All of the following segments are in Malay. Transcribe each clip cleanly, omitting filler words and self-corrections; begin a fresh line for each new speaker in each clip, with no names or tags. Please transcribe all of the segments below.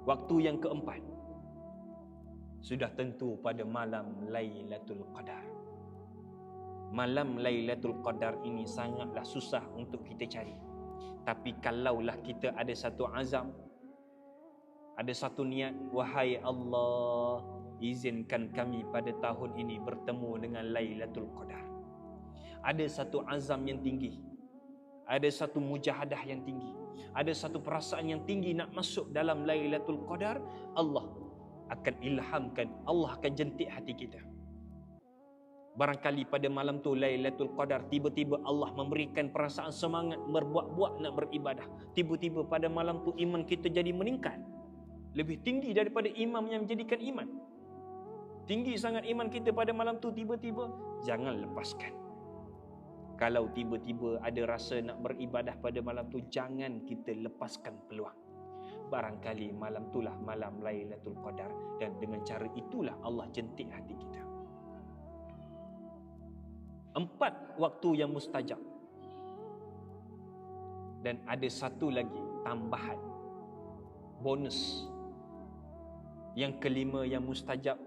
Waktu yang keempat, sudah tentu pada malam Lailatul Qadar. Malam Lailatul Qadar ini sangatlah susah untuk kita cari. Tapi kalaulah kita ada satu azam, ada satu niat, wahai Allah, izinkan kami pada tahun ini bertemu dengan Lailatul Qadar. Ada satu azam yang tinggi, ada satu mujahadah yang tinggi, ada satu perasaan yang tinggi nak masuk dalam Lailatul Qadar, Allah akan ilhamkan, Allah akan jentik hati kita. Barangkali pada malam tu Lailatul Qadar, tiba-tiba Allah memberikan perasaan semangat berbuat-buat nak beribadah. Tiba-tiba pada malam tu iman kita jadi meningkat, lebih tinggi daripada imam yang menjadikan iman. Tinggi sangat iman kita pada malam tu, tiba-tiba jangan lepaskan. Kalau tiba-tiba ada rasa nak beribadah pada malam tu, jangan kita lepaskan peluang. Barangkali malam itulah malam Lailatul Qadar, dan dengan cara itulah Allah jentik hati kita. 4 waktu yang mustajab. Dan ada satu lagi tambahan, bonus. Yang kelima yang mustajab,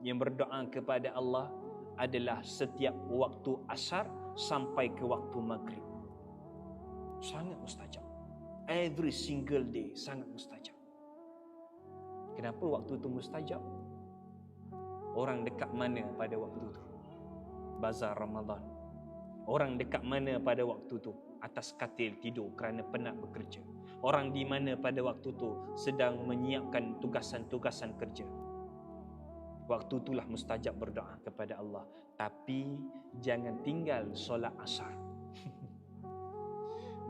yang berdoa kepada Allah adalah setiap waktu asar sampai ke waktu maghrib. Sangat mustajab. Every single day sangat mustajab. Kenapa waktu itu mustajab? Orang dekat mana pada waktu itu? Bazar Ramadan. Orang dekat mana pada waktu tu? Atas katil tidur kerana penat bekerja. Orang di mana pada waktu tu sedang menyiapkan tugasan-tugasan kerja. Waktu itulah mustajab berdoa kepada Allah. Tapi jangan tinggal solat asar.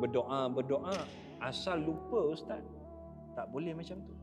Berdoa asal lupa ustaz. Tak boleh macam tu.